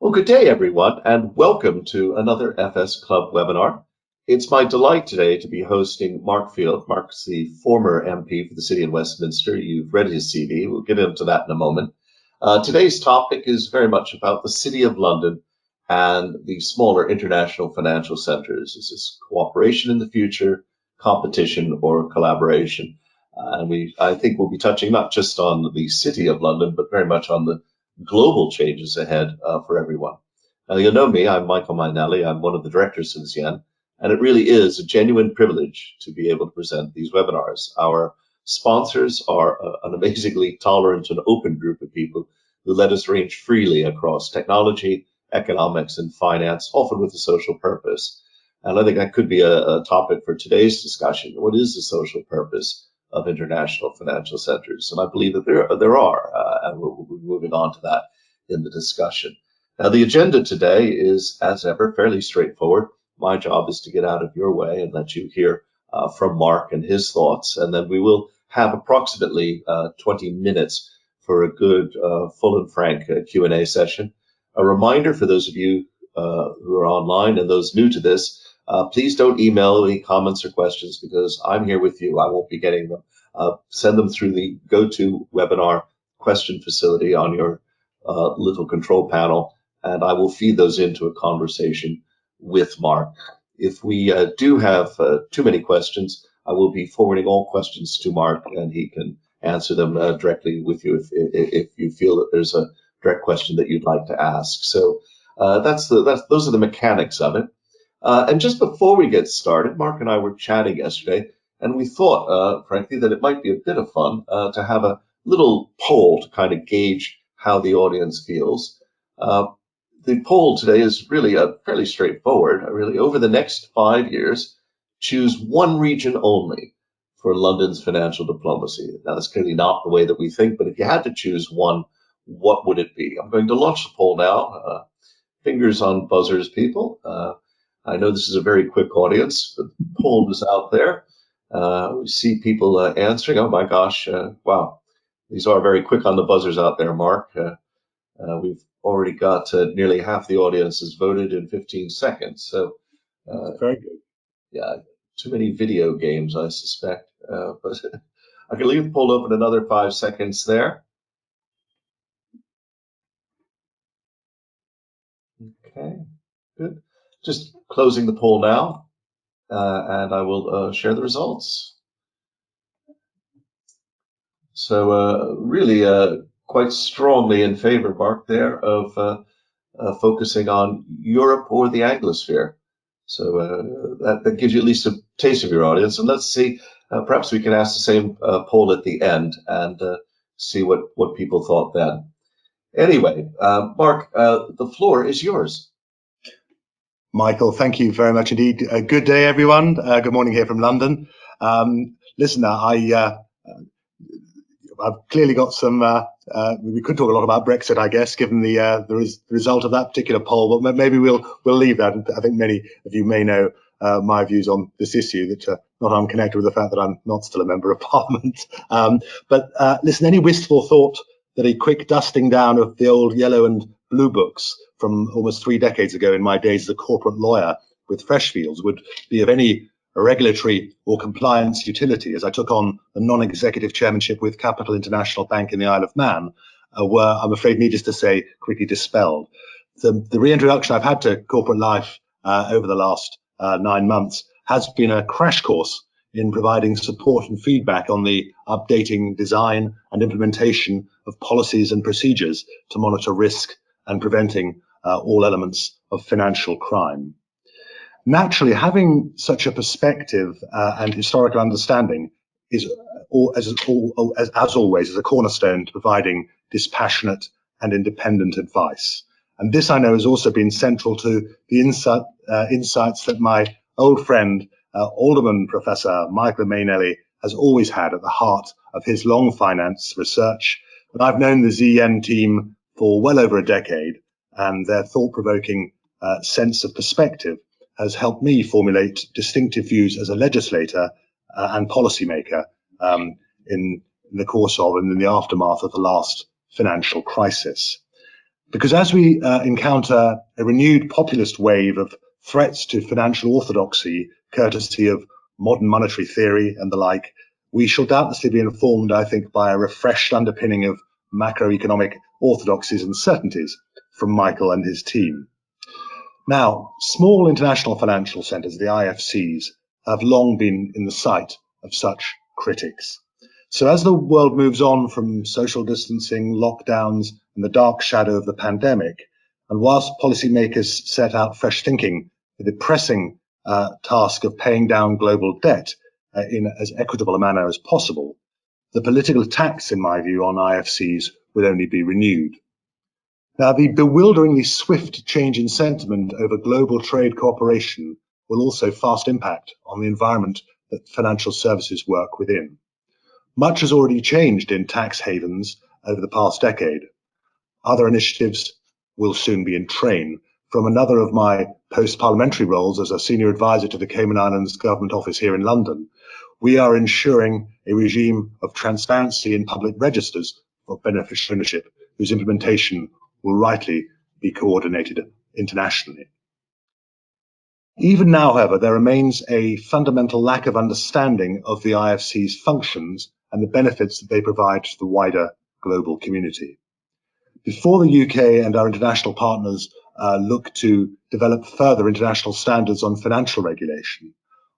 Well, good day, everyone, and welcome to another FS Club webinar. It's my delight today to be hosting Mark Field. Mark's the former MP for the City of Westminster. You've read his CV. We'll get into that in a moment. Today's topic is very much about the City of London and the smaller international financial centres. Is this cooperation in the future, competition, or collaboration? I think we'll be touching not just on the City of London, but very much on the global changes ahead for everyone. Now, you'll know me. I'm Michael Mainelli. I'm one of the directors of CN, and it really is a genuine privilege to be able to present these webinars. Our sponsors are an amazingly tolerant and open group of people who let us range freely across technology, economics, and finance, often with a social purpose. And I think that could be a topic for today's discussion. What is the social purpose of international financial centers? And I believe that there are, and we'll be moving on to that in the discussion. Now, the agenda today is, as ever, fairly straightforward. My job is to get out of your way and let you hear from Mark and his thoughts, and then we will have approximately 20 minutes for a good, full and frank Q&A session. A reminder for those of you who are online and those new to this, please don't email any comments or questions because I'm here with you. I won't be getting them. Send them through the GoToWebinar question facility on your little control panel, and I will feed those into a conversation with Mark. If we do have too many questions, I will be forwarding all questions to Mark, and he can answer them directly with you if you feel that there's a direct question that you'd like to ask. So those are the mechanics of it. And just before we get started, Mark and I were chatting yesterday, and we thought, frankly, that it might be a bit of fun to have a little poll to kind of gauge how the audience feels. The poll today is really fairly straightforward. Really, over the next 5 years, choose one region only for London's financial diplomacy. Now, that's clearly not the way that we think, but if you had to choose one, what would it be? I'm going to launch the poll now. Fingers on buzzers, people. I know this is a very quick audience, but the poll is out there. We see people answering. Oh my gosh, wow. These are very quick on the buzzers out there, Mark. We've already got nearly half the audience has voted in 15 seconds. So, very good. Yeah, too many video games, I suspect. But I can leave the poll open another 5 seconds there. Okay, good. Just closing the poll now, and I will share the results. So really quite strongly in favor, Mark, there of focusing on Europe or the Anglosphere. So that gives you at least a taste of your audience. And let's see, perhaps we can ask the same poll at the end and see what people thought then. Anyway, Mark, the floor is yours. Michael, thank you very much indeed. Good day, everyone. Good morning here from London. Listen, I've clearly got some. We could talk a lot about Brexit, I guess, given the result of that particular poll. But maybe we'll leave that. I think many of you may know my views on this issue, that not unconnected with the fact that I'm not still a member of Parliament. But listen, any wistful thought that a quick dusting down of the old yellow and blue books from almost 3 decades ago in my days as a corporate lawyer with Freshfields would be of any regulatory or compliance utility, as I took on the non-executive chairmanship with Capital International Bank in the Isle of Man, were, I'm afraid, needless to say, quickly dispelled. The reintroduction I've had to corporate life over the last 9 months has been a crash course in providing support and feedback on the updating, design and implementation of policies and procedures to monitor risk and preventing all elements of financial crime. Naturally, having such a perspective and historical understanding is, as always, a cornerstone to providing dispassionate and independent advice. And this, I know, has also been central to the insights that my old friend, Alderman Professor Michael Mainelli, has always had at the heart of his long finance research. But I've known the ZN team for well over a decade, and their thought-provoking sense of perspective has helped me formulate distinctive views as a legislator and policymaker in the course of and in the aftermath of the last financial crisis. Because as we encounter a renewed populist wave of threats to financial orthodoxy, courtesy of modern monetary theory and the like, we shall doubtlessly be informed, I think, by a refreshed underpinning of macroeconomic orthodoxies and certainties from Michael and his team. Now, small international financial centres, the IFCs, have long been in the sight of such critics. So as the world moves on from social distancing, lockdowns, and the dark shadow of the pandemic, and whilst policymakers set out fresh thinking for the pressing task of paying down global debt in as equitable a manner as possible, the political attacks, in my view, on IFCs will only be renewed. Now, the bewilderingly swift change in sentiment over global trade cooperation will also fast impact on the environment that financial services work within. Much has already changed in tax havens over the past decade. Other initiatives will soon be in train. From another of my post-parliamentary roles as a senior advisor to the Cayman Islands Government Office here in London, we are ensuring a regime of transparency in public registers of beneficial ownership, whose implementation will rightly be coordinated internationally. Even now, however, there remains a fundamental lack of understanding of the IFC's functions and the benefits that they provide to the wider global community. Before the UK and our international partners look to develop further international standards on financial regulation,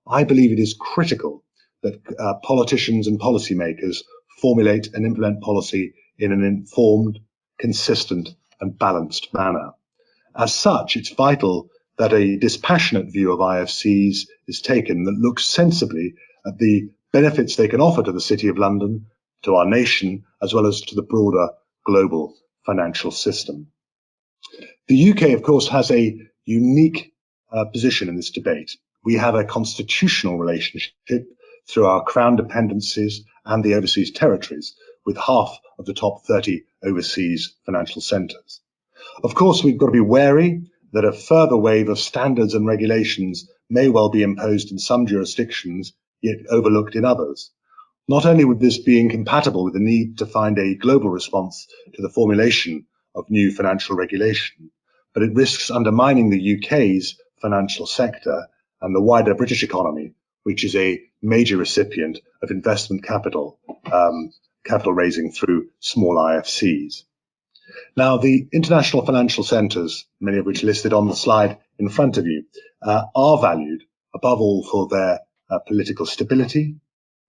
I believe it is critical that politicians and policymakers formulate and implement policy in an informed, consistent and balanced manner. As such, it's vital that a dispassionate view of IFCs is taken that looks sensibly at the benefits they can offer to the City of London, to our nation, as well as to the broader global financial system. The UK, of course, has a unique position in this debate. We have a constitutional relationship through our Crown dependencies and the overseas territories, with half of the top 30 overseas financial centres. Of course, we've got to be wary that a further wave of standards and regulations may well be imposed in some jurisdictions, yet overlooked in others. Not only would this be incompatible with the need to find a global response to the formulation of new financial regulation, but it risks undermining the UK's financial sector and the wider British economy, which is a major recipient of investment capital raising through small IFCs. Now, the international financial centres, many of which are listed on the slide in front of you, are valued above all for their political stability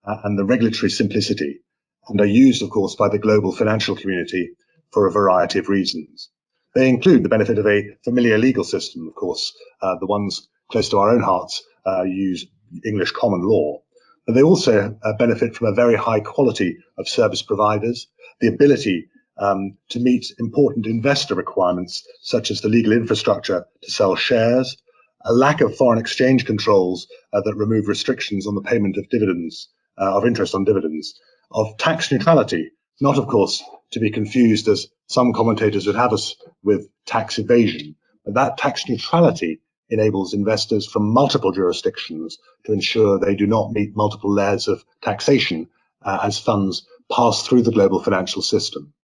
and the regulatory simplicity, and are used, of course, by the global financial community for a variety of reasons. They include the benefit of a familiar legal system, of course. The ones close to our own hearts use English common law. But they also benefit from a very high quality of service providers, the ability to meet important investor requirements, such as the legal infrastructure to sell shares, a lack of foreign exchange controls that remove restrictions on the payment of dividends, of interest on dividends, of tax neutrality, not, of course, to be confused, as some commentators would have us, with tax evasion. But that tax neutrality enables investors from multiple jurisdictions to ensure they do not meet multiple layers of taxation as funds pass through the global financial system.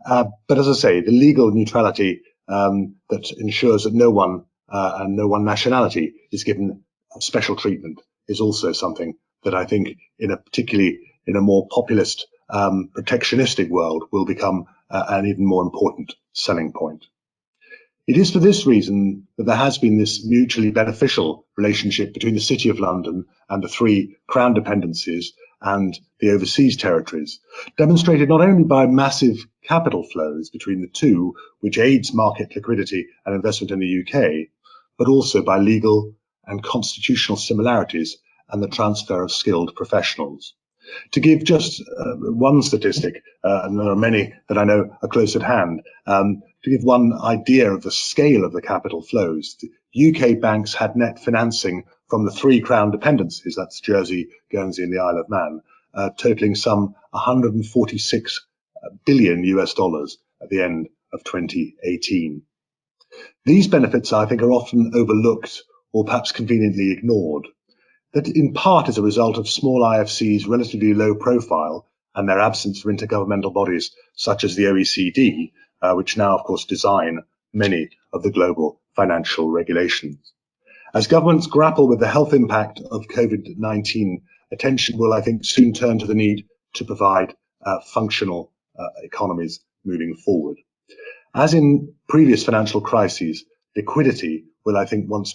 But as I say, the legal neutrality that ensures that no one and no one nationality is given special treatment is also something that I think, particularly in a more populist, protectionistic world, will become an even more important selling point. It is for this reason that there has been this mutually beneficial relationship between the City of London and the three Crown dependencies and the overseas territories, demonstrated not only by massive capital flows between the two, which aids market liquidity and investment in the UK, but also by legal and constitutional similarities and the transfer of skilled professionals. To give just one statistic, and there are many that I know are close at hand, to give one idea of the scale of the capital flows, the UK banks had net financing from the three Crown dependencies, that's Jersey, Guernsey and the Isle of Man, totaling some 146 billion US dollars at the end of 2018. These benefits, I think, are often overlooked or perhaps conveniently ignored. That in part is a result of small IFCs' relatively low profile and their absence from intergovernmental bodies such as the OECD, which now, of course, design many of the global financial regulations. As governments grapple with the health impact of COVID-19, attention will, I think, soon turn to the need to provide functional economies moving forward. As in previous financial crises, liquidity will, I think, once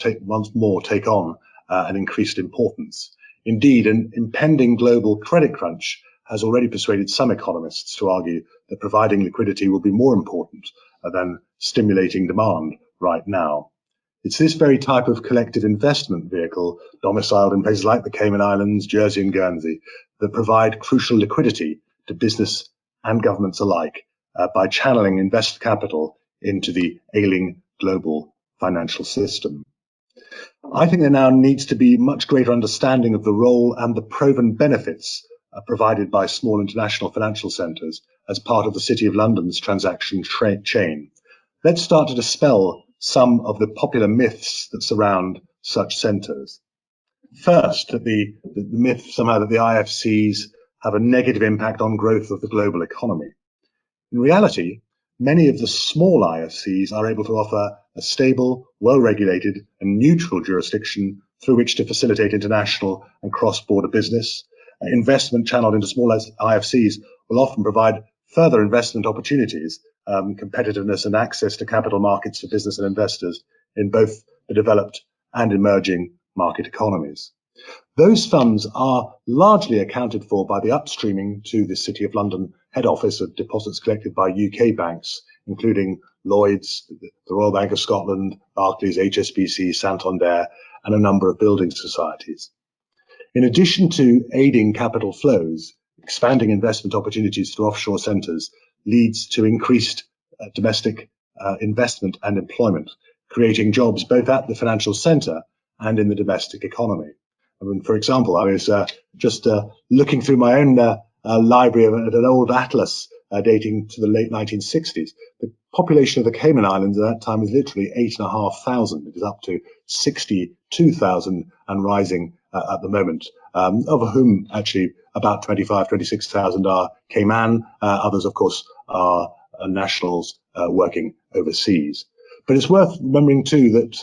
more take on an increased importance. Indeed, an impending global credit crunch has already persuaded some economists to argue that providing liquidity will be more important than stimulating demand right now. It's this very type of collective investment vehicle, domiciled in places like the Cayman Islands, Jersey and Guernsey, that provide crucial liquidity to business and governments alike by channeling investor capital into the ailing global financial system. I think there now needs to be much greater understanding of the role and the proven benefits provided by small international financial centres as part of the City of London's transaction chain. Let's start to dispel some of the popular myths that surround such centres. First, the myth somehow that the IFCs have a negative impact on growth of the global economy. In reality, many of the small IFCs are able to offer a stable, well-regulated and neutral jurisdiction through which to facilitate international and cross-border business. Investment channeled into small IFCs will often provide further investment opportunities, competitiveness and access to capital markets for business and investors in both the developed and emerging market economies. Those funds are largely accounted for by the upstreaming to the City of London head office of deposits collected by UK banks, including Lloyds, the Royal Bank of Scotland, Barclays, HSBC, Santander, and a number of building societies. In addition to aiding capital flows, expanding investment opportunities through offshore centres leads to increased domestic investment and employment, creating jobs both at the financial centre and in the domestic economy. I mean, for example, I was just looking through my own library at an old atlas dating to the late 1960s. The population of the Cayman Islands at that time was literally 8,500. It is up to 62,000 and rising at the moment, of whom actually about 26,000 are Cayman. Others, of course, are nationals working overseas. But it's worth remembering, too, that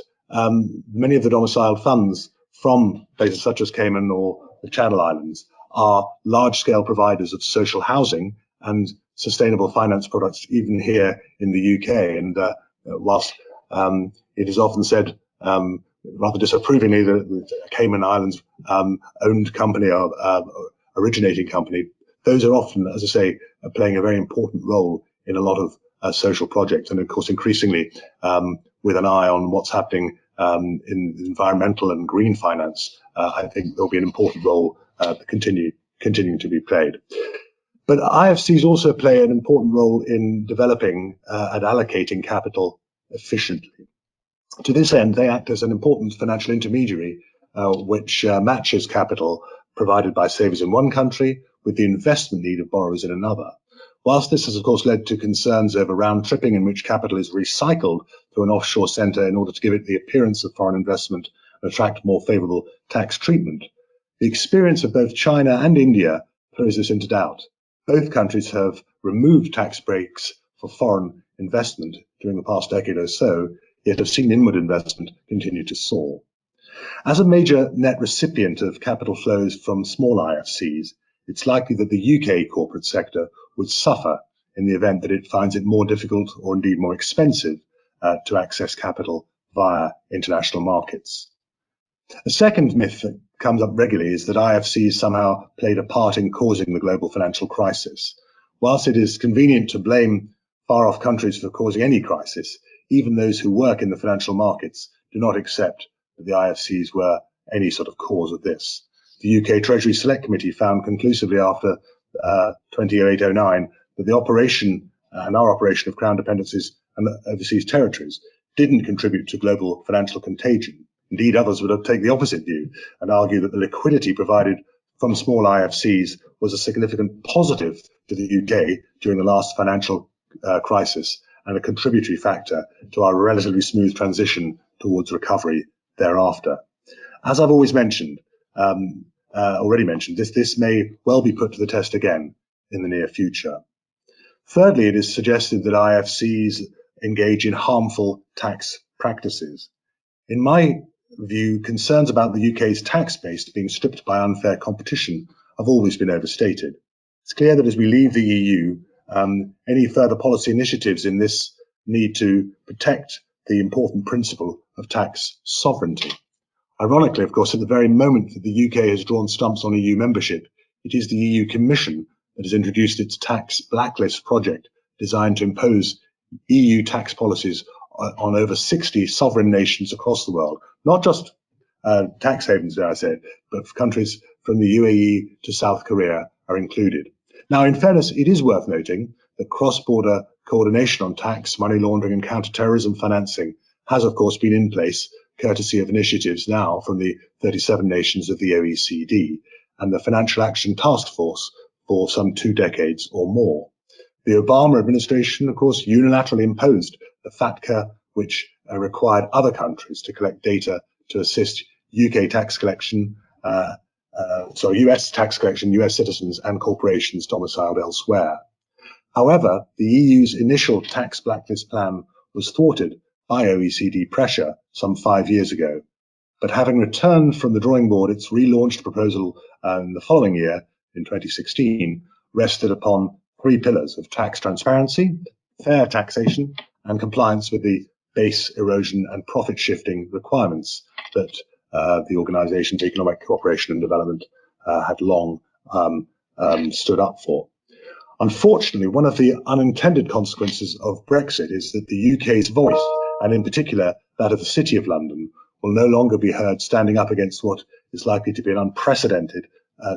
many of the domiciled funds from places such as Cayman or the Channel Islands are large-scale providers of social housing and sustainable finance products, even here in the UK. And whilst it is often said rather disapprovingly that the Cayman Islands owned company or originating company, those are often, as I say, playing a very important role in a lot of social projects. And of course, increasingly with an eye on what's happening in environmental and green finance, I think there'll be an important role continuing to be played. But IFCs also play an important role in developing and allocating capital efficiently. To this end, they act as an important financial intermediary which matches capital provided by savers in one country with the investment need of borrowers in another. Whilst this has, of course, led to concerns over round-tripping in which capital is recycled to an offshore centre in order to give it the appearance of foreign investment and attract more favourable tax treatment, the experience of both China and India throws this into doubt. Both countries have removed tax breaks for foreign investment during the past decade or so, yet have seen inward investment continue to soar. As a major net recipient of capital flows from small IFCs, it's likely that the UK corporate sector would suffer in the event that it finds it more difficult or indeed more expensive to access capital via international markets. A second myth that comes up regularly is that IFCs somehow played a part in causing the global financial crisis. Whilst it is convenient to blame far-off countries for causing any crisis, even those who work in the financial markets do not accept that the IFCs were any sort of cause of this. The UK Treasury Select Committee found conclusively after 2008-09 that the operation and our operation of Crown dependencies and overseas territories didn't contribute to global financial contagion. Indeed, others would have taken the opposite view and argue that the liquidity provided from small IFCs was a significant positive to the UK during the last financial crisis and a contributory factor to our relatively smooth transition towards recovery thereafter. As I've already mentioned, this may well be put to the test again in the near future. Thirdly, it is suggested that IFCs engage in harmful tax practices. In my view, concerns about the UK's tax base being stripped by unfair competition have always been overstated. It's clear that as we leave the EU, any further policy initiatives in this need to protect the important principle of tax sovereignty. Ironically, of course, at the very moment that the UK has drawn stumps on EU membership, it is the EU Commission that has introduced its tax blacklist project designed to impose EU tax policies on over 60 sovereign nations across the world, not just tax havens, dare I say, but countries from the UAE to South Korea are included. Now, in fairness, it is worth noting that cross-border coordination on tax, money laundering and counter-terrorism financing has, of course, been in place courtesy of initiatives now from the 37 nations of the OECD and the Financial Action Task Force for some 2 decades or more. The Obama administration, of course, unilaterally imposed the FATCA, which required other countries to collect data to assist US tax collection, US citizens and corporations domiciled elsewhere. However, the EU's initial tax blacklist plan was thwarted by OECD pressure some 5 years ago. But having returned from the drawing board, its relaunched proposal in the following year, in 2016, rested upon 3 pillars of tax transparency, fair taxation, and compliance with the base erosion and profit shifting requirements that the Organisation for Economic Cooperation and Development had long stood up for. Unfortunately, one of the unintended consequences of Brexit is that the UK's voice, and in particular that of the City of London, will no longer be heard standing up against what is likely to be an unprecedented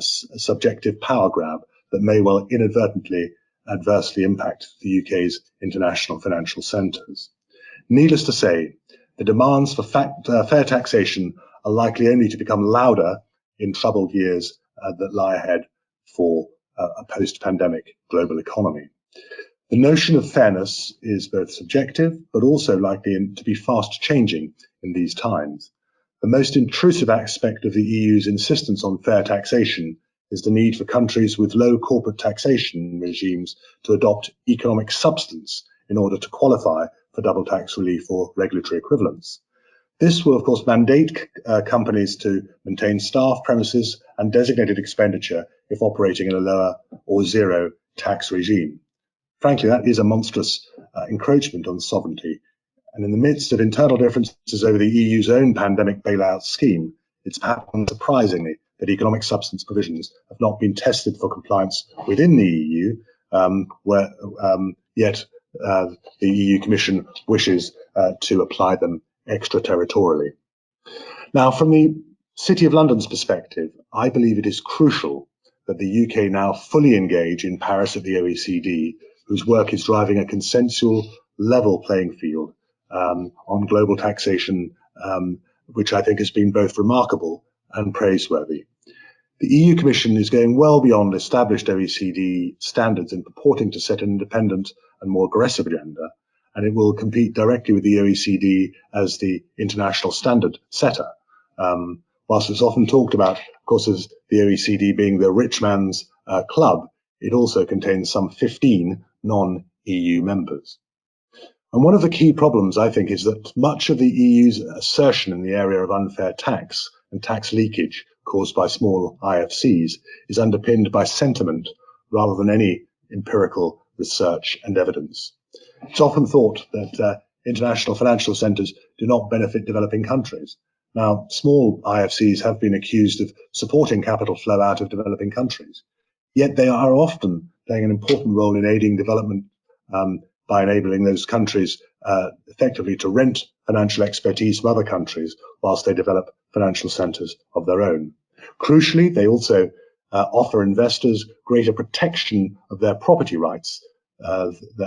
subjective power grab that may well inadvertently adversely impact the UK's international financial centres. Needless to say, the demands for fair taxation are likely only to become louder in troubled years that lie ahead for a post-pandemic global economy. The notion of fairness is both subjective, but also likely to be fast changing in these times. The most intrusive aspect of the EU's insistence on fair taxation is the need for countries with low corporate taxation regimes to adopt economic substance in order to qualify for double tax relief or regulatory equivalence. This will, of course, mandate companies to maintain staff, premises, and designated expenditure if operating in a lower or zero tax regime. Frankly, that is a monstrous encroachment on sovereignty. And in the midst of internal differences over the EU's own pandemic bailout scheme, it's perhaps unsurprisingly that economic substance provisions have not been tested for compliance within the EU, yet the EU Commission wishes to apply them extraterritorially. Now, from the City of London's perspective, I believe it is crucial that the UK now fully engage in Paris at the OECD, whose work is driving a consensual level playing field on global taxation, which I think has been both remarkable and praiseworthy. The EU Commission is going well beyond established OECD standards in purporting to set an independent and more aggressive agenda, and it will compete directly with the OECD as the international standard setter. Whilst it's often talked about, of course, as the OECD being the rich man's club, it also contains some 15 non-EU members. And one of the key problems, I think, is that much of the EU's assertion in the area of unfair tax and tax leakage caused by small IFCs is underpinned by sentiment rather than any empirical research and evidence. It's often thought that international financial centres do not benefit developing countries. Now, small IFCs have been accused of supporting capital flow out of developing countries, yet they are often playing an important role in aiding development by enabling those countries effectively to rent financial expertise from other countries whilst they develop financial centres of their own. Crucially, they also offer investors greater protection of their property rights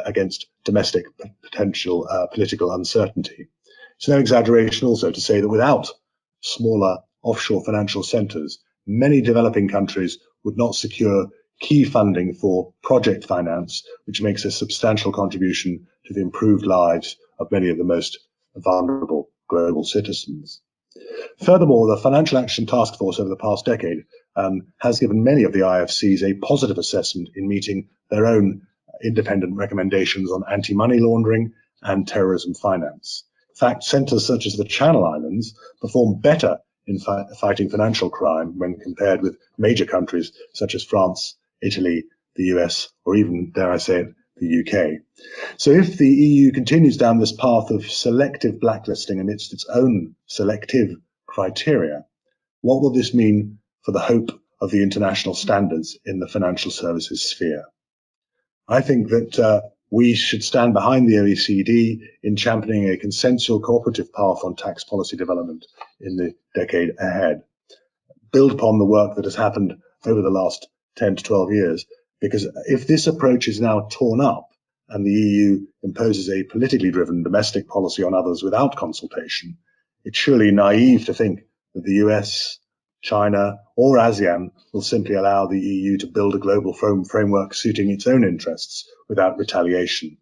against domestic potential political uncertainty. It's no exaggeration also to say that without smaller offshore financial centres, many developing countries would not secure key funding for project finance, which makes a substantial contribution to the improved lives of many of the most vulnerable global citizens. Furthermore, the Financial Action Task Force over the past decade has given many of the IFCs a positive assessment in meeting their own independent recommendations on anti-money laundering and terrorism finance. In fact, centres such as the Channel Islands perform better in fighting financial crime when compared with major countries such as France, Italy, the US, or even, dare I say it, the UK. So if the EU continues down this path of selective blacklisting amidst its own selective criteria, what will this mean for the hope of the international standards in the financial services sphere? I think that we should stand behind the OECD in championing a consensual cooperative path on tax policy development in the decade ahead. Build upon the work that has happened over the last 10 to 12 years, because if this approach is now torn up and the EU imposes a politically driven domestic policy on others without consultation, it's surely naive to think that the US, China, or ASEAN will simply allow the EU to build a global framework suiting its own interests without retaliation.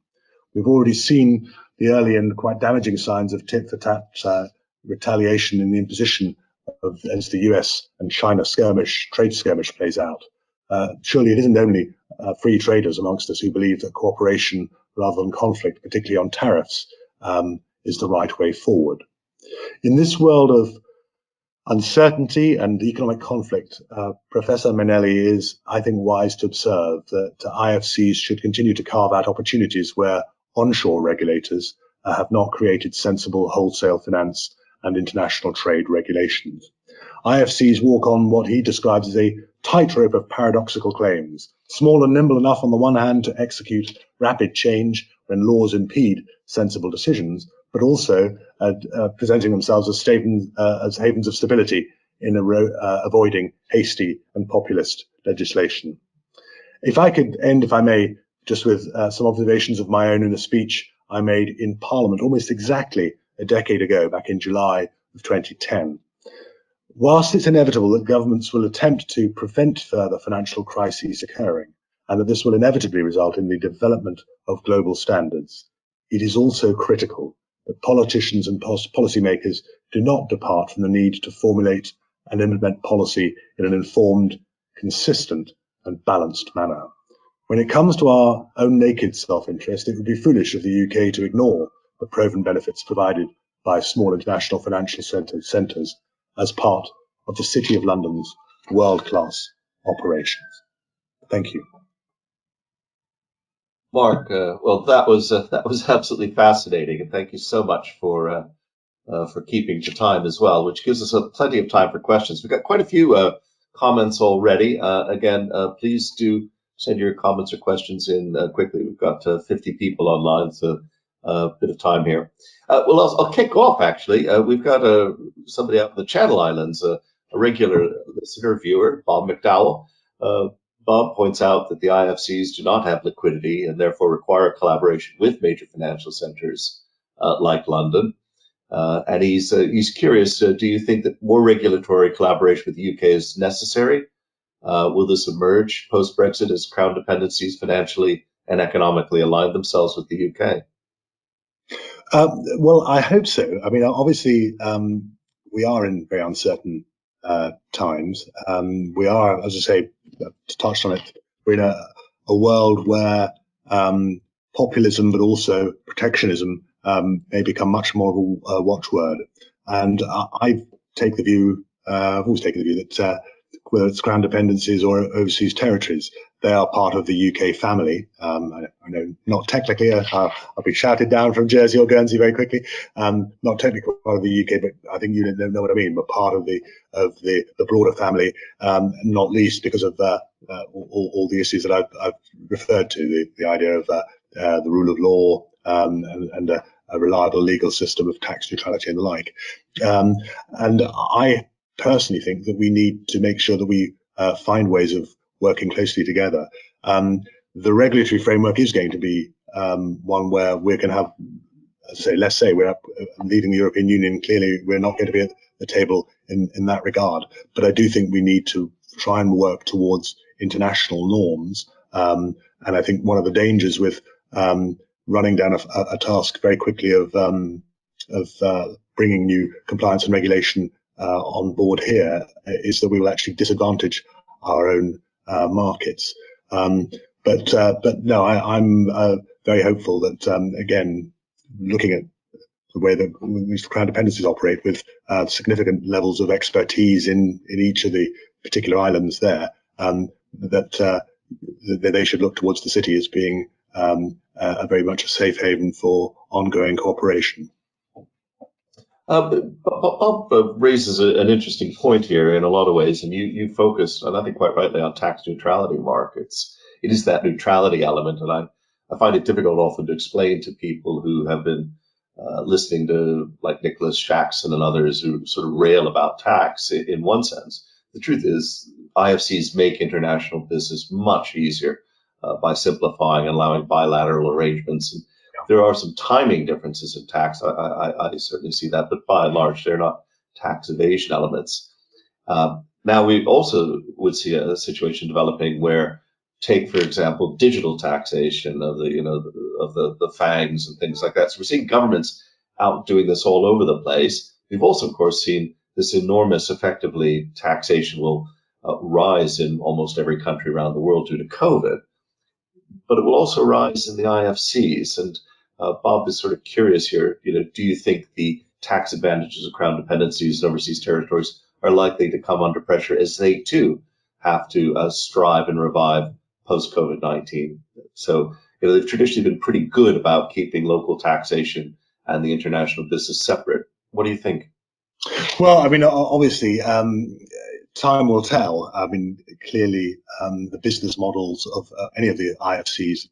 We've already seen the early and quite damaging signs of tit-for-tat retaliation in the imposition of, as the US and China trade skirmish plays out. Surely it isn't only free traders amongst us who believe that cooperation rather than conflict, particularly on tariffs, is the right way forward. In this world of uncertainty and economic conflict, Professor Manelli is, I think, wise to observe that IFCs should continue to carve out opportunities where onshore regulators have not created sensible wholesale finance and international trade regulations. IFCs walk on what he describes as a tightrope of paradoxical claims, small and nimble enough on the one hand to execute rapid change when laws impede sensible decisions, but also presenting themselves as havens of stability in avoiding hasty and populist legislation. If I could end, if I may, just with some observations of my own in a speech I made in Parliament almost exactly a decade ago, back in July of 2010. Whilst it's inevitable that governments will attempt to prevent further financial crises occurring, and that this will inevitably result in the development of global standards, it is also critical that politicians and policymakers do not depart from the need to formulate and implement policy in an informed, consistent, and balanced manner. When it comes to our own naked self-interest, it would be foolish of the UK to ignore the proven benefits provided by small international financial centres as part of the City of London's world-class operations. Thank you. Mark, well, that was absolutely fascinating, and thank you so much for keeping to time as well, which gives us plenty of time for questions. We've got quite a few comments already. Again, please do send your comments or questions in quickly. We've got 50 people online, so a bit of time here. Well, I'll kick off, actually. We've got somebody out in the Channel Islands, a regular listener, viewer, Bob McDowell. Bob points out that the IFCs do not have liquidity and therefore require collaboration with major financial centres like London. And he's curious, do you think that more regulatory collaboration with the UK is necessary? Will this emerge post-Brexit as crown dependencies financially and economically align themselves with the UK? Well, I hope so. I mean, obviously, we are in very uncertain times. We are, as I say, touched on it, we're in a world where populism, but also protectionism, may become much more of a watchword. And I take the view, I've always taken the view that whether it's crown dependencies or overseas territories, they are part of the UK family. I know not technically, I'll be shouted down from Jersey or Guernsey very quickly. Not technically part of the UK, but I think you know what I mean. But part of the broader family, not least because of all the issues that I've referred to, the idea of the rule of law and a reliable legal system of tax neutrality and the like. And I personally think that we need to make sure that we find ways of working closely together. The regulatory framework is going to be one where we're going to have, as I say, let's say we're leaving the European Union. Clearly, we're not going to be at the table in that regard. But I do think we need to try and work towards international norms. And I think one of the dangers with running down a task very quickly of bringing new compliance and regulation on board here is that we will actually disadvantage our own markets. But no, I'm very hopeful that again, looking at the way that these crown dependencies operate with significant levels of expertise in each of the particular islands there, that they should look towards the city as being a very much a safe haven for ongoing cooperation. Bob raises an interesting point here in a lot of ways, and you focused, and I think quite rightly, on tax neutrality, Mark. It is that neutrality element, and I find it difficult often to explain to people who have been listening to like Nicholas Shaxson and others who sort of rail about tax in one sense. The truth is, IFCs make international business much easier by simplifying and allowing bilateral arrangements. And there are some timing differences in tax. I certainly see that, but by and large, they're not tax evasion elements. Now, we also would see a situation developing where, take for example, digital taxation of the FANGs and things like that. So we're seeing governments out doing this all over the place. We've also, of course, seen this enormous, effectively, taxation will rise in almost every country around the world due to COVID, but it will also rise in the IFCs. And Bob is sort of curious here. Do you think the tax advantages of crown dependencies and overseas territories are likely to come under pressure as they too have to strive and revive post-COVID-19? So they've traditionally been pretty good about keeping local taxation and the international business separate. What do you think? Well, I mean, obviously, time will tell. I mean, clearly, the business models of any of the IFCs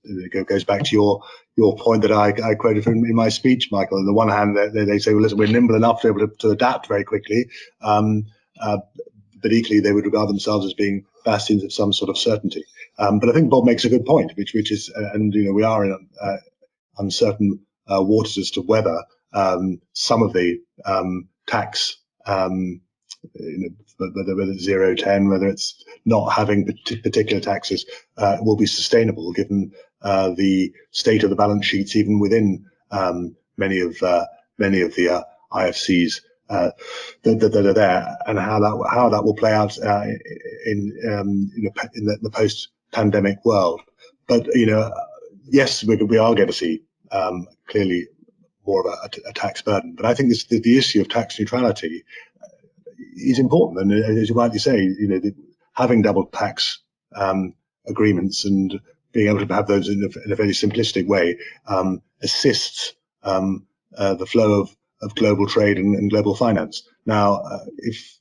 goes back to your point that I quoted from in my speech, Michael. On the one hand, they say, well, listen, we're nimble enough to be able to adapt very quickly, but equally, they would regard themselves as being bastions of some sort of certainty. But I think Bob makes a good point, which is, and we are in uncertain waters as to whether some of the tax, whether it's 0, 10, whether it's not having particular taxes, will be sustainable given the state of the balance sheets, even within many of the IFCs that are there, and how that will play out in the post-pandemic world. But yes, we are going to see clearly more of a tax burden. But I think the issue of tax neutrality is important, and as you rightly say, having double tax agreements and being able to have those in a very simplistic way assists the flow of global trade and global finance. Now, if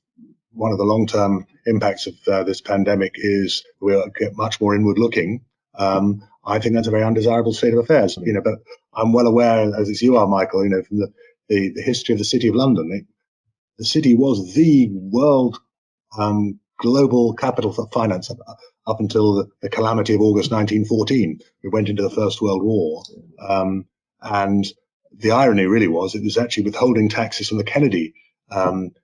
one of the long-term impacts of this pandemic is we'll get much more inward looking, I think that's a very undesirable state of affairs. But I'm well aware, as you are, Michael, from the history of the City of London. The city was the world global capital for finance up until the calamity of August 1914. We went into the First World War. And the irony really was it was actually withholding taxes from the Kennedy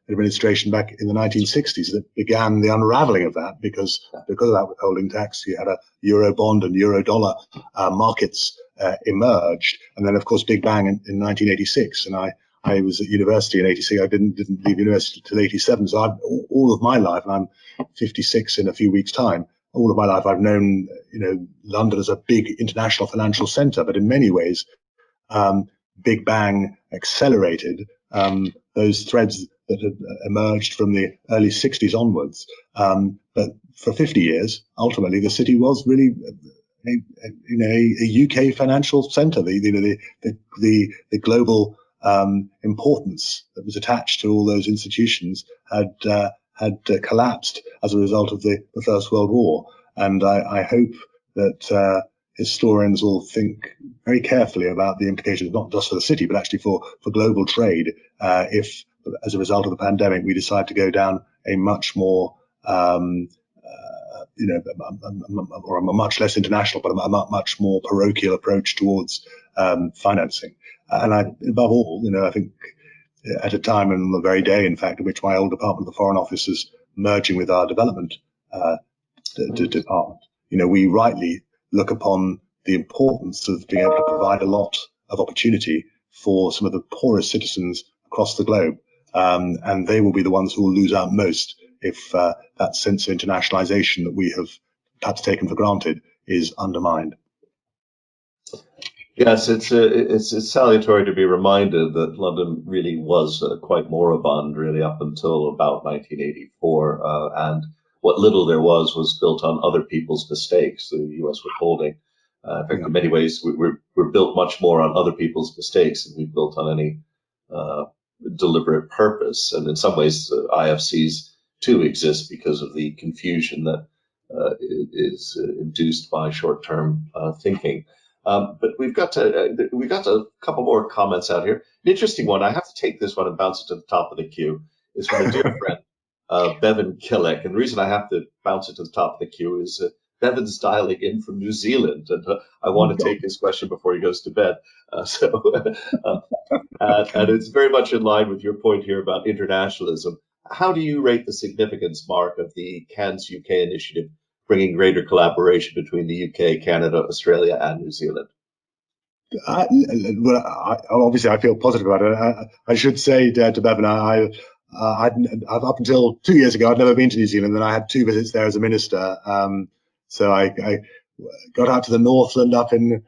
administration back in the 1960s that began the unraveling of that, because of that withholding tax, you had a euro bond and euro dollar markets emerged. And then, of course, Big Bang in 1986. And I was at university in 86. I didn't leave university till 87. So all of my life, and I'm 56 in a few weeks' time, all of my life I've known, London as a big international financial center. But in many ways, Big Bang accelerated those threads that had emerged from the early 60s onwards. But for 50 years, ultimately, the city was really a UK financial center. The global importance that was attached to all those institutions had collapsed as a result of the First World War. And I hope that historians will think very carefully about the implications, not just for the city, but actually for global trade, if, as a result of the pandemic, we decide to go down a much more, or a much less international, but a much more parochial approach towards financing. And above all, I think at a time and on the very day, in fact, in which my old department, the Foreign Office, is merging with our development department, we rightly look upon the importance of being able to provide a lot of opportunity for some of the poorest citizens across the globe. And they will be the ones who will lose out most if that sense of internationalization that we have perhaps taken for granted is undermined. Yes, it's salutary to be reminded that London really was quite moribund, really up until about 1984, and what little there was built on other people's mistakes. The U.S. withholding, in fact, in many ways, we're built much more on other people's mistakes than we've built on any deliberate purpose. And in some ways, IFCs too exist because of the confusion that is induced by short-term thinking. But we've got a couple more comments out here. An interesting one. I have to take this one and bounce it to the top of the queue. Is from a dear friend, Bevan Killick. And the reason I have to bounce it to the top of the queue is Bevan's dialing in from New Zealand, and I want to take his question before he goes to bed. And it's very much in line with your point here about internationalism. How do you rate the significance, Mark, of the CANS UK initiative, bringing greater collaboration between the UK, Canada, Australia, and New Zealand? Obviously, I feel positive about it. I should say to Bevan, I've up until 2 years ago, I'd never been to New Zealand, and I had 2 visits there as a minister. So I got out to the Northland up in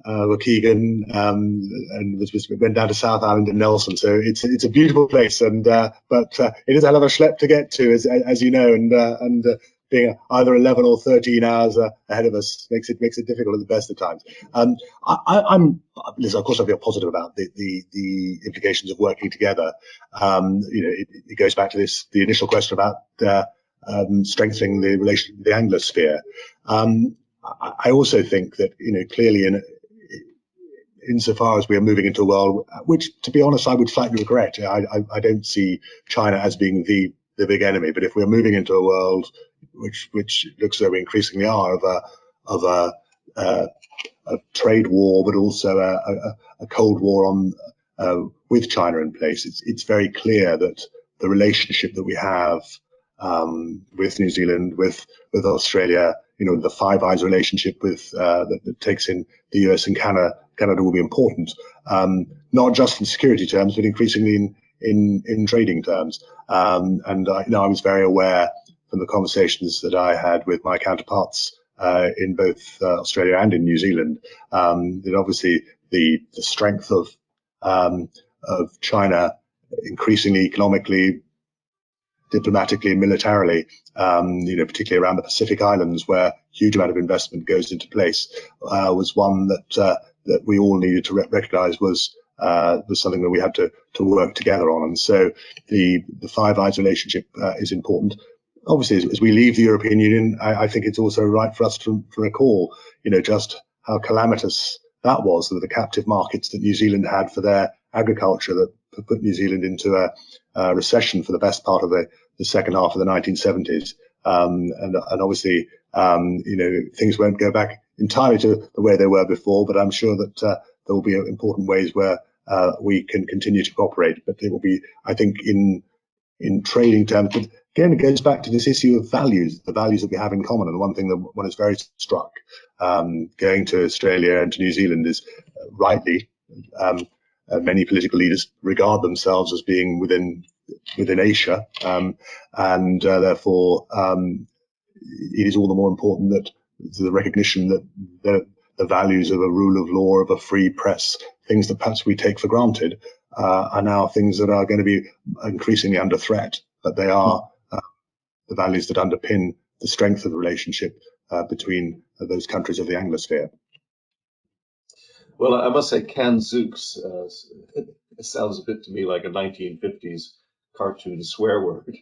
Waukegan, and went down to South Island and Nelson. So it's a beautiful place, but it is a hell of a schlep to get to, as you know, and being either 11 or 13 hours ahead of us makes it difficult at the best of times. Listen, of course, I feel positive about the implications of working together. It goes back to the initial question about strengthening the relation with the Anglosphere. I also think that, clearly insofar as we are moving into a world, which, to be honest, I would slightly regret. I don't see China as being the big enemy, but if we're moving into a world which looks as though we increasingly are of a trade war, but also a Cold War with China in place, it's very clear that the relationship that we have with New Zealand, with Australia, the Five Eyes relationship that takes in the US and Canada will be important, not just in security terms, but increasingly in trading terms. And I was very aware from the conversations that I had with my counterparts in both Australia and in New Zealand, that obviously the strength of China increasingly economically, diplomatically and militarily, particularly around the Pacific Islands, where a huge amount of investment goes into place, was one that we all needed to recognise was something that we had to work together on. And so the Five Eyes relationship is important. Obviously, as we leave the European Union, I think it's also right for us to recall, just how calamitous that was, the captive markets that New Zealand had for their agriculture, that put New Zealand into a recession for the best part of the second half of the 1970s. And obviously, things won't go back entirely to the way they were before, but I'm sure that there will be important ways where we can continue to cooperate. But it will be, I think, in trading terms. But again, it goes back to this issue of values, the values that we have in common. And one thing that one is very struck going to Australia and to New Zealand is rightly, many political leaders regard themselves as being within Asia, and therefore it is all the more important that the recognition that the values of a rule of law, of a free press, things that perhaps we take for granted, are now things that are going to be increasingly under threat. But they are the values that underpin the strength of the relationship between those countries of the Anglosphere. Well, I must say, Zooks sounds a bit to me like a 1950s cartoon swear word.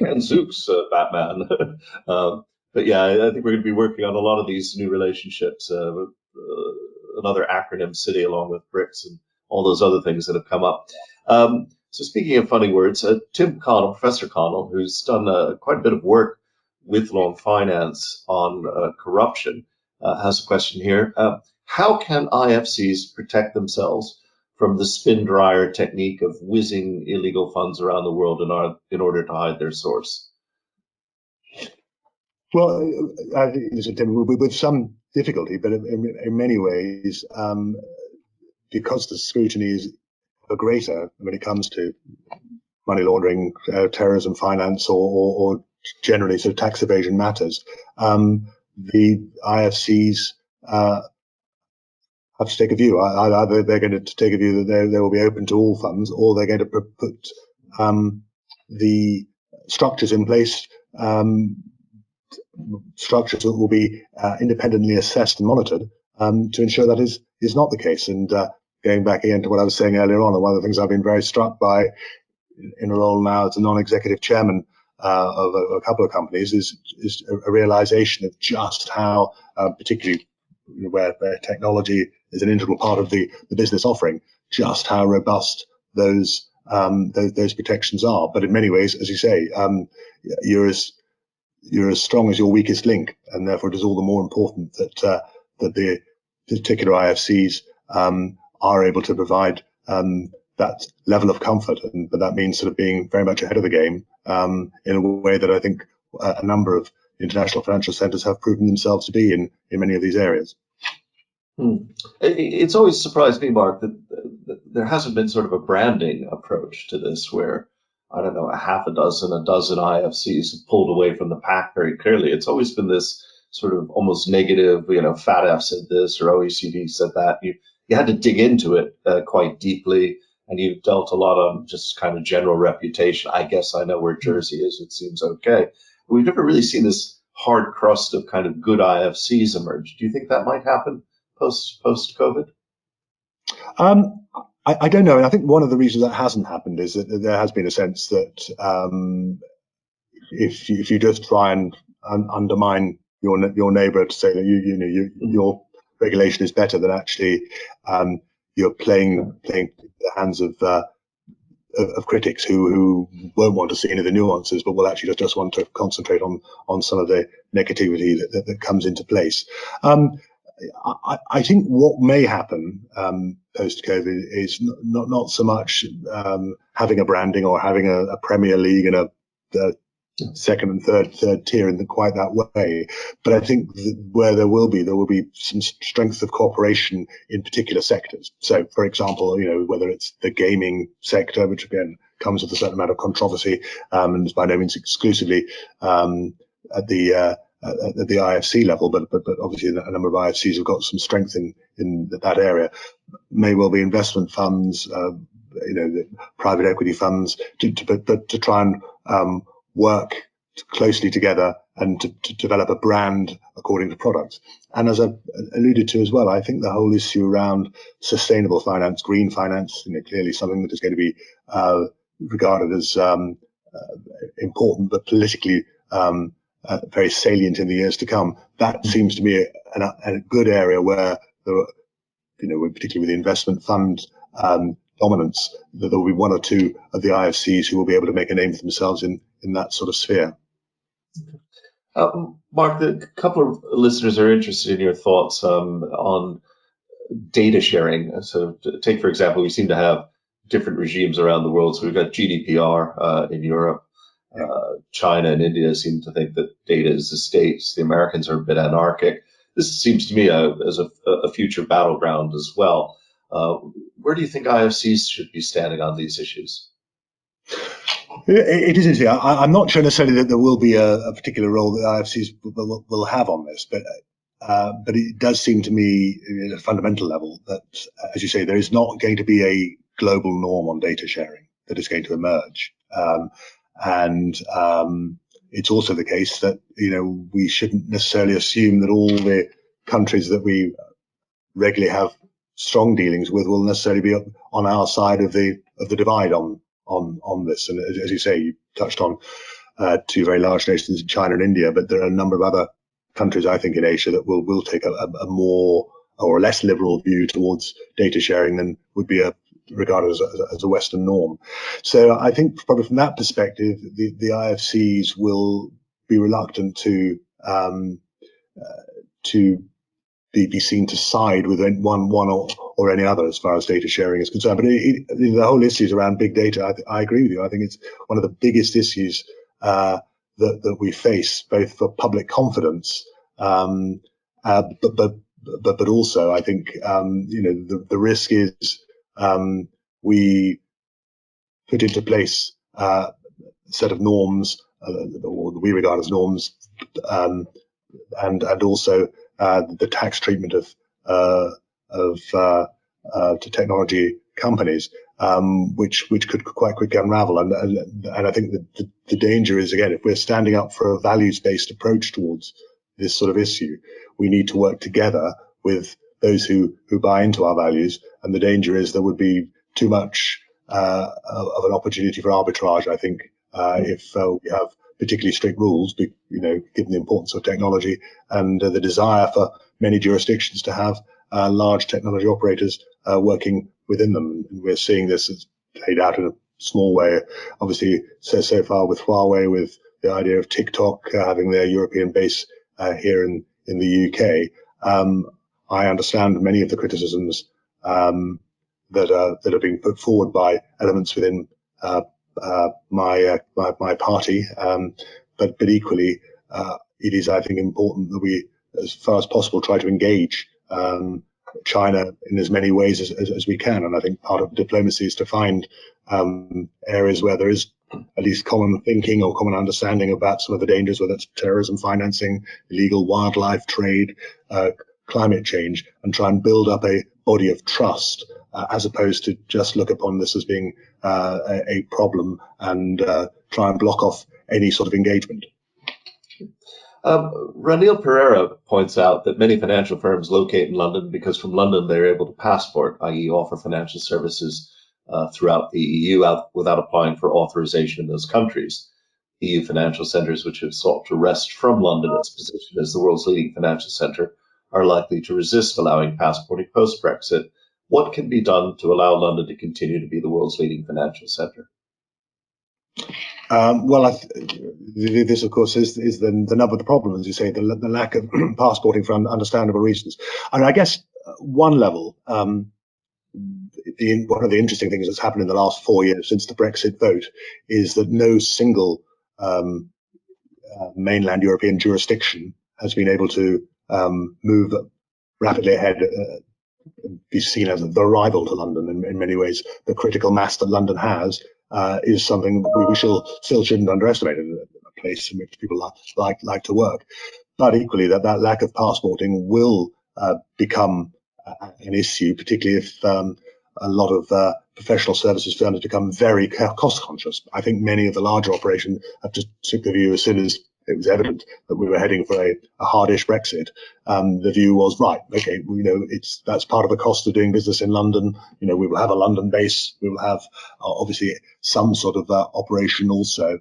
Zooks, Batman. But yeah, I think we're going to be working on a lot of these new relationships. Another acronym city along with BRICS and all those other things that have come up. So speaking of funny words, Tim Connell, Professor Connell, who's done quite a bit of work with Long Finance on corruption, has a question here. How can IFCs protect themselves from the spin dryer technique of whizzing illegal funds around the world in order to hide their source? Well, I think with some difficulty, but in many ways, because the scrutiny is greater when it comes to money laundering, terrorism finance, or generally sort of tax evasion matters, the IFCs have to take a view. Either they're going to take a view that they will be open to all funds, or they're going to put the structures in place, structures that will be independently assessed and monitored to ensure that is not the case. And going back again to what I was saying earlier on, and one of the things I've been very struck by in a role now as a non-executive chairman of a couple of companies is a realization of just how, particularly where technology is an integral part of the business offering, just how robust those protections are. But in many ways, as you say, you're as strong as your weakest link, and therefore it is all the more important that the particular IFCs are able to provide that level of comfort, but that means sort of being very much ahead of the game in a way that I think a number of international financial centres have proven themselves to be in many of these areas. It's always surprised me, Mark, that there hasn't been sort of a branding approach to this where, I don't know, a dozen IFCs have pulled away from the pack very clearly. It's always been this sort of almost negative, FATF said this or OECD said that. You had to dig into it quite deeply, and you dealt a lot on just kind of general reputation. I guess I know where Jersey is. It seems okay. But we've never really seen this hard crust of kind of good IFCs emerge. Do you think that might happen post-COVID? I don't know. And I think one of the reasons that hasn't happened is that there has been a sense that if you just try and undermine your neighbour to say that your regulation is better, than actually you're playing the hands of critics who won't want to see any of the nuances, but will actually just want to concentrate on some of the negativity that comes into place. I think what may happen post-COVID is not so much having a branding or having a Premier League and a second and third tier in quite that way, but I think where there will be some strength of cooperation in particular sectors. So, for example, whether it's the gaming sector, which again comes with a certain amount of controversy and is by no means exclusively at the IFC level, but obviously a number of IFCs have got some strength in that area. May well be investment funds, the private equity funds, to try and work closely together and to develop a brand according to products. And as I alluded to as well, I think the whole issue around sustainable finance, green finance, clearly something that is going to be regarded as important, but politically very salient in the years to come. That seems to be a good area where, particularly with the investment fund dominance, that there will be one or two of the IFCs who will be able to make a name for themselves in that sort of sphere. Mark, a couple of listeners are interested in your thoughts on data sharing. So take, for example, we seem to have different regimes around the world. So we've got GDPR in Europe. China and India seem to think that data is the states. The Americans are a bit anarchic. This seems to me as a future battleground as well. Where do you think IFCs should be standing on these issues? It is interesting. I'm not sure necessarily that there will be a particular role that IFCs will have on this, but it does seem to me at a fundamental level that, as you say, there is not going to be a global norm on data sharing that is going to emerge. And it's also the case that, we shouldn't necessarily assume that all the countries that we regularly have strong dealings with will necessarily be on our side of the divide on this. And as you say, you touched on two very large nations, China and India, but there are a number of other countries, I think, in Asia that will take a more or less liberal view towards data sharing than would be regarded as a Western norm. So I think probably from that perspective, the IFCs will be reluctant to be seen to side with one or any other as far as data sharing is concerned. But the whole issues around big data, I agree with you. I think it's one of the biggest issues that we face, both for public confidence, but also I think the risk is we put into place a set of norms, or we regard as norms, and also the tax treatment of to technology companies, which could quite quickly unravel. And I think that the danger is, again, if we're standing up for a values-based approach towards this sort of issue, we need to work together with those who buy into our values. And the danger is there would be too much of an opportunity for arbitrage, I think, if we have particularly strict rules, given the importance of technology and the desire for many jurisdictions to have large technology operators working within them. And we're seeing this as played out in a small way, obviously, so far with Huawei, with the idea of TikTok having their European base here in the UK. I understand many of the criticisms that are being put forward by elements within my party, but equally, it is, I think, important that we, as far as possible, try to engage China in as many ways as we can. And I think part of diplomacy is to find areas where there is at least common thinking or common understanding about some of the dangers, whether it's terrorism financing, illegal wildlife trade, climate change, and try and build up a body of trust, as opposed to just look upon this as being a problem and try and block off any sort of engagement. Ranil Pereira points out that many financial firms locate in London because from London they're able to passport, i.e. offer financial services throughout the EU without applying for authorization in those countries. EU financial centres which have sought to wrest from London its position as the world's leading financial centre are likely to resist allowing passporting post-Brexit. What can be done to allow London to continue to be the world's leading financial centre? This, of course, is the nub of the problem, as you say, the lack of passporting for understandable reasons. And I guess one level, one of the interesting things that's happened in the last 4 years since the Brexit vote is that no single mainland European jurisdiction has been able to move rapidly ahead, be seen as the rival to London in many ways. The critical mass that London has is something we still shouldn't underestimate, a place in which people like to work. But equally, that lack of passporting will become an issue, particularly if a lot of professional services firms become very cost conscious. I think many of the larger operations have just took the view as soon as it was evident that we were heading for a hardish Brexit. The view was, right, okay, that's part of the cost of doing business in London. We will have a London base. We will have obviously some sort of operation also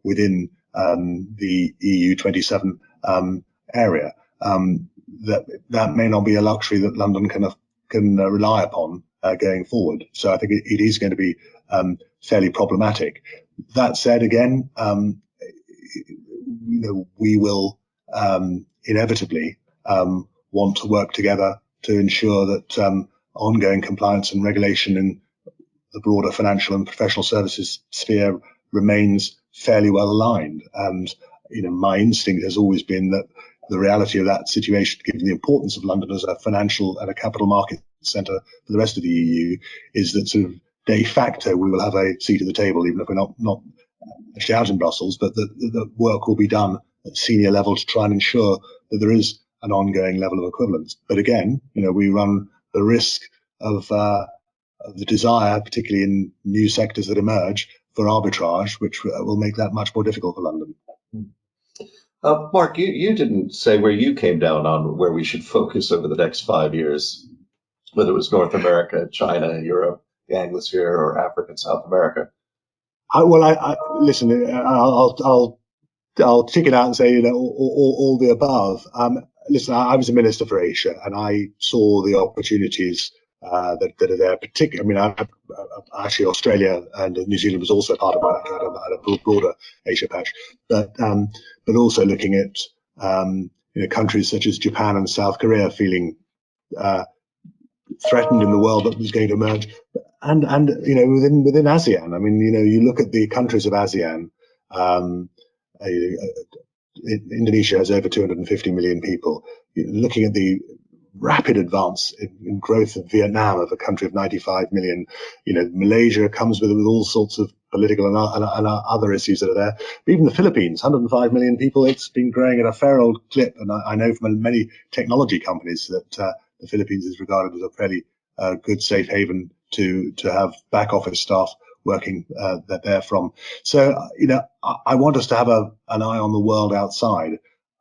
within the EU 27 area. That may not be a luxury that London can rely upon going forward. So I think it is going to be fairly problematic. That said, again, we will inevitably want to work together to ensure that ongoing compliance and regulation in the broader financial and professional services sphere remains fairly well aligned. And my instinct has always been that the reality of that situation, given the importance of London as a financial and a capital market centre for the rest of the EU, is that sort of de facto we will have a seat at the table, even if we're not actually out in Brussels, but the work will be done at senior level to try and ensure that there is an ongoing level of equivalence. But again, we run the risk of the desire, particularly in new sectors that emerge, for arbitrage, which will make that much more difficult for London. Mark, you didn't say where you came down on where we should focus over the next 5 years, whether it was North America, China, Europe, the Anglosphere, or Africa and South America. Listen, I'll tick it out and say, all the above. Listen, I was a minister for Asia, and I saw the opportunities that are there. Particularly, actually, Australia and New Zealand was also part of that. I had a broader Asia patch, but also looking at countries such as Japan and South Korea feeling threatened in the world that was going to emerge, and within ASEAN. I mean, you look at the countries of ASEAN. Indonesia has over 250 million people. Looking at the rapid advance in growth of Vietnam, of a country of 95 million, Malaysia comes with all sorts of political and other issues that are there. But even the Philippines, 105 million people, it's been growing at a fair old clip. And I know from many technology companies that the Philippines is regarded as a fairly good safe haven to have back office staff working there from. So, I want us to have an eye on the world outside.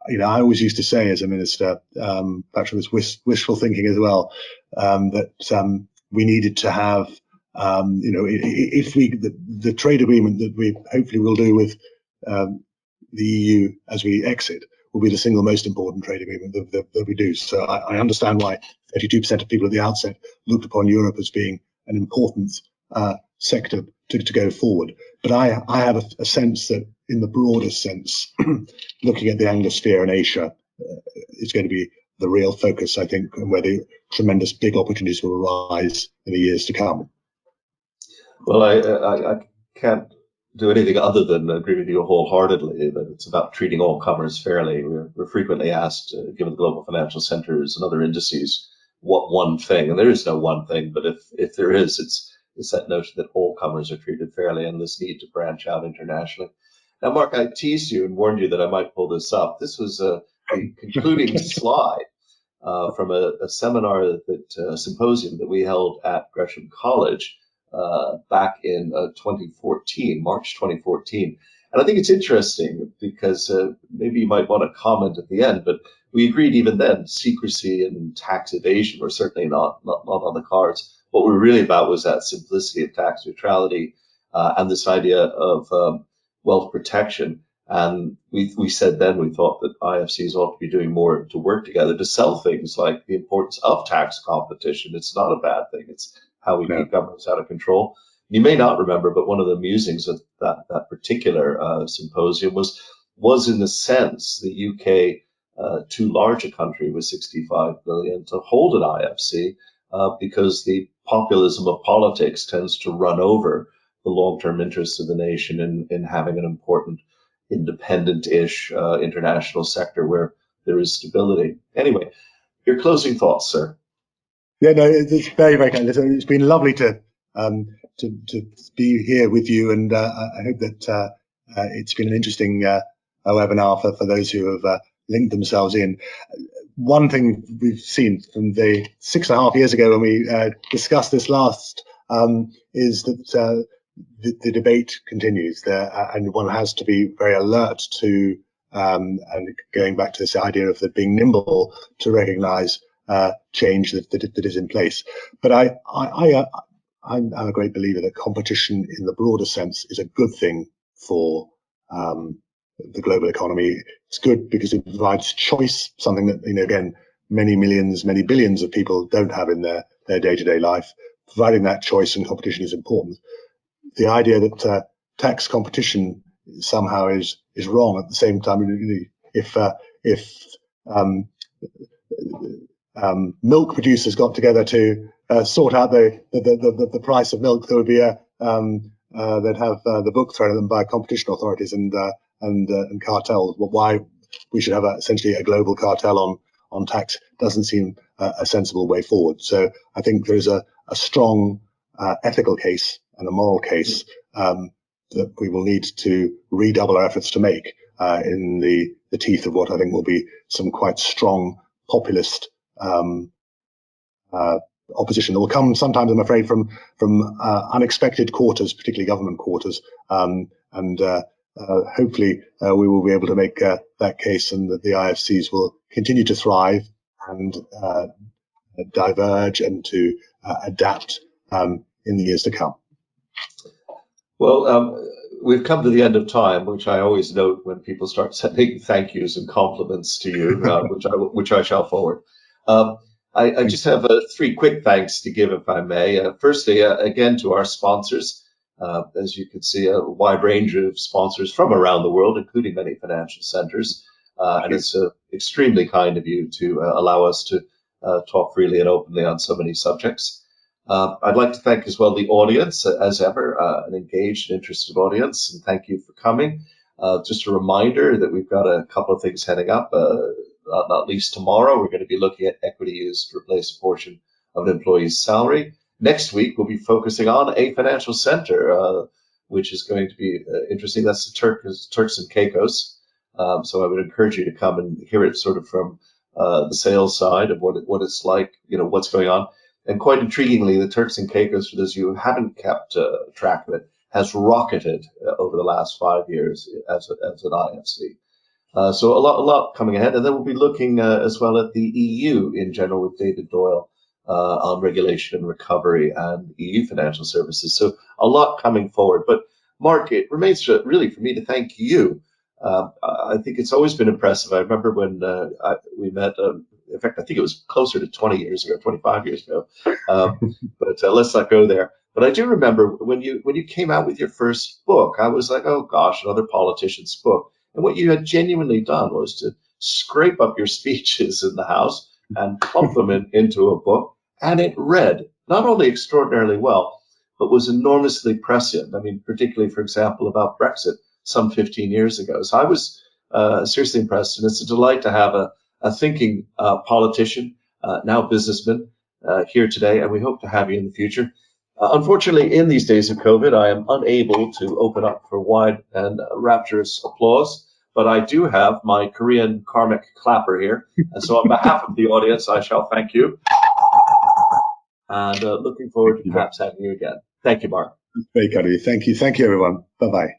I always used to say as a minister, perhaps it was wishful thinking as well, that we needed to have, if the trade agreement that we hopefully will do with the EU as we exit will be the single most important trade agreement that we do. So I understand why 32% of people at the outset looked upon Europe as being an important sector to go forward. But I have a sense that in the broader sense, looking at the Anglosphere and Asia is going to be the real focus, I think, and where the tremendous big opportunities will arise in the years to come. Well, I can't do anything other than agree with you wholeheartedly that it's about treating all comers fairly. We're frequently asked, given the global financial centers and other indices, what one thing, and there is no one thing, but if there is, it's that notion that all comers are treated fairly and this need to branch out internationally. Now, Mark, I teased you and warned you that I might pull this up. This was a concluding slide from a seminar, a symposium that we held at Gresham College back in 2014, March 2014. And I think it's interesting because maybe you might want to comment at the end, but we agreed even then secrecy and tax evasion were certainly not on the cards. What we were really about was that simplicity of tax neutrality and this idea of wealth protection. And we said then we thought that IFCs ought to be doing more to work together to sell things like the importance of tax competition. It's not a bad thing. It's how we keep governments out of control. You may not remember, but one of the musings of that particular symposium was in the sense the UK, too large a country with 65 billion to hold an IFC because the populism of politics tends to run over the long-term interests of the nation in having an important independent-ish international sector where there is stability. Anyway, your closing thoughts, sir. Yeah, no, it's very, very kind. It's been lovely to be here with you, and I hope that it's been an interesting webinar for those who have linked themselves in. One thing we've seen from the 6.5 years ago when we discussed this last is that the debate continues there, and one has to be very alert to, and going back to this idea of being nimble to recognise change that is in place. But I'm a great believer that competition in the broader sense is a good thing for the global economy. It's good because it provides choice, something that, again, many millions, many billions of people don't have in their day-to-day life. Providing that choice and competition is important. The idea that tax competition somehow is wrong at the same time, if milk producers got together to sort out the price of milk, there would be they'd have the book thrown at them by competition authorities and cartels. But why we should have essentially a global cartel on tax doesn't seem a sensible way forward. So I think there is a strong ethical case and a moral case that we will need to redouble our efforts to make in the teeth of what I think will be some quite strong populist opposition that will come sometimes, I'm afraid, from unexpected quarters, particularly government quarters, and hopefully we will be able to make that case, and that the IFCs will continue to thrive and diverge and to adapt in the years to come. Well, we've come to the end of time, which I always note when people start sending thank yous and compliments to you, which I shall forward. I just have 3 quick thanks to give, if I may. Firstly, again, to our sponsors. As you can see, a wide range of sponsors from around the world, including many financial centers. And it's extremely kind of you to allow us to talk freely and openly on so many subjects. I'd like to thank as well the audience, as ever, an engaged and interested audience, and thank you for coming. Just a reminder that we've got a couple of things heading up, not least tomorrow. We're going to be looking at equity used to replace a portion of an employee's salary. Next week, we'll be focusing on a financial center, which is going to be interesting. That's the Turks and Caicos. So I would encourage you to come and hear it sort of from the sales side of what it's like, what's going on. And quite intriguingly, the Turks and Caicos, for those of you who haven't kept track of it, has rocketed over the last 5 years as an IFC. So a lot coming ahead. And then we'll be looking as well at the EU in general with David Doyle on regulation and recovery and EU financial services. So a lot coming forward. But Mark, it remains really for me to thank you. I think it's always been impressive. I remember when we met, in fact, I think it was closer to 20 years ago, 25 years ago. But let's not go there. But I do remember when you came out with your first book, I was like, oh gosh, another politician's book. And what you had genuinely done was to scrape up your speeches in the House and plump them into a book. And it read not only extraordinarily well, but was enormously prescient. I mean, particularly, for example, about Brexit some 15 years ago. So I was seriously impressed. And it's a delight to have a thinking politician, now businessman, here today. And we hope to have you in the future. Unfortunately, in these days of COVID, I am unable to open up for wide and rapturous applause, but I do have my Korean karmic clapper here. And so on behalf of the audience, I shall thank you. And looking forward to perhaps having you again. Thank you, Mark. Very kind of you. Thank you. Thank you, everyone. Bye-bye.